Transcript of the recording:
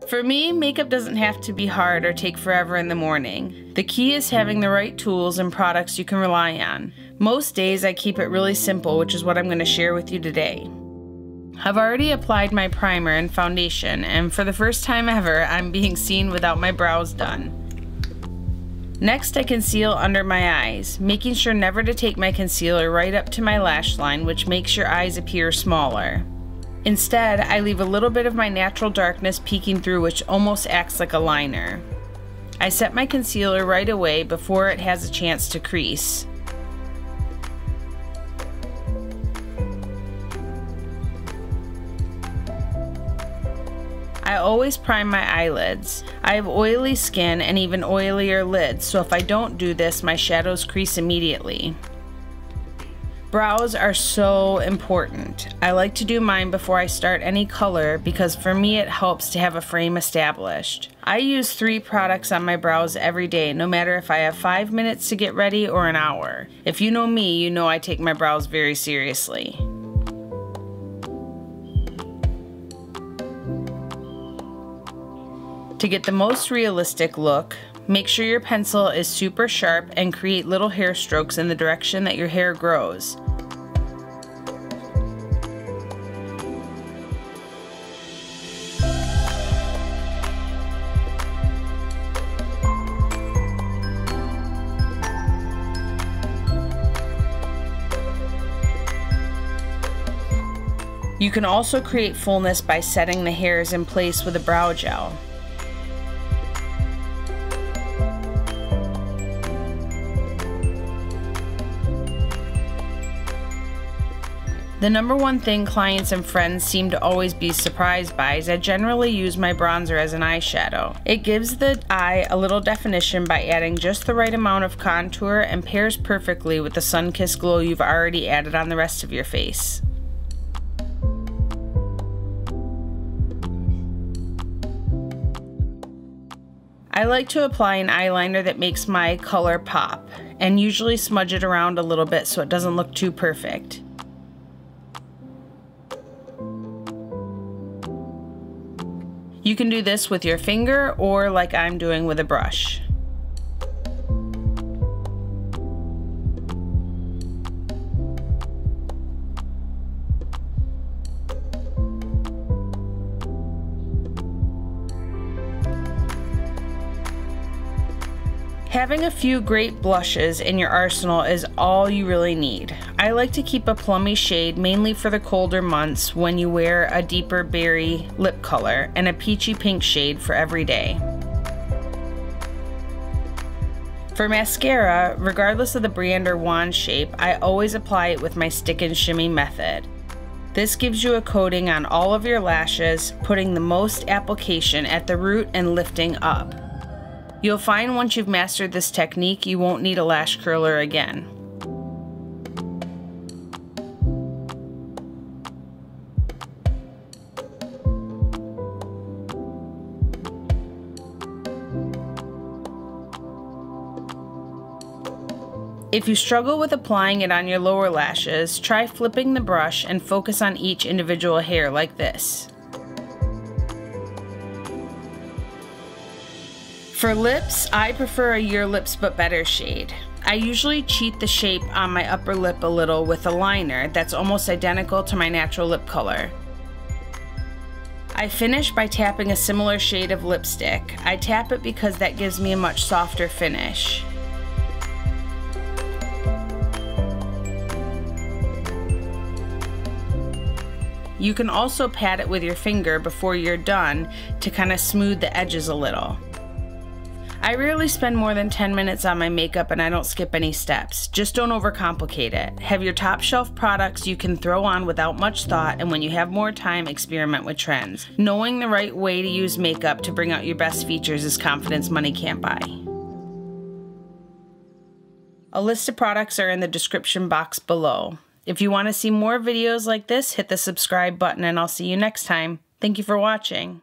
For me, makeup doesn't have to be hard or take forever in the morning. The key is having the right tools and products you can rely on. Most days I keep it really simple, which is what I'm going to share with you today. I've already applied my primer and foundation, and for the first time ever, I'm being seen without my brows done. Next, I conceal under my eyes, making sure never to take my concealer right up to my lash line, which makes your eyes appear smaller. Instead, I leave a little bit of my natural darkness peeking through, which almost acts like a liner. I set my concealer right away before it has a chance to crease. I always prime my eyelids. I have oily skin and even oilier lids, so if I don't do this, my shadows crease immediately. Brows are so important. I like to do mine before I start any color because for me it helps to have a frame established. I use 3 products on my brows every day, no matter if I have 5 minutes to get ready or an hour. If you know me, you know I take my brows very seriously. To get the most realistic look, make sure your pencil is super sharp and create little hair strokes in the direction that your hair grows. You can also create fullness by setting the hairs in place with a brow gel. The number one thing clients and friends seem to always be surprised by is I generally use my bronzer as an eyeshadow. It gives the eye a little definition by adding just the right amount of contour and pairs perfectly with the sun-kissed glow you've already added on the rest of your face. I like to apply an eyeliner that makes my color pop, and usually smudge it around a little bit so it doesn't look too perfect. You can do this with your finger or like I'm doing with a brush. Having a few great blushes in your arsenal is all you really need. I like to keep a plummy shade mainly for the colder months when you wear a deeper berry lip color, and a peachy pink shade for every day. For mascara, regardless of the brand or wand shape, I always apply it with my stick and shimmy method. This gives you a coating on all of your lashes, putting the most application at the root and lifting up. You'll find once you've mastered this technique, you won't need a lash curler again. If you struggle with applying it on your lower lashes, try flipping the brush and focus on each individual hair like this. For lips, I prefer a Your Lips But Better shade. I usually cheat the shape on my upper lip a little with a liner that's almost identical to my natural lip color. I finish by tapping a similar shade of lipstick. I tap it because that gives me a much softer finish. You can also pat it with your finger before you're done to kind of smooth the edges a little. I rarely spend more than 10 minutes on my makeup and I don't skip any steps. Just don't overcomplicate it. Have your top shelf products you can throw on without much thought, and when you have more time, experiment with trends. Knowing the right way to use makeup to bring out your best features is confidence money can't buy. A list of products are in the description box below. If you want to see more videos like this, hit the subscribe button and I'll see you next time. Thank you for watching.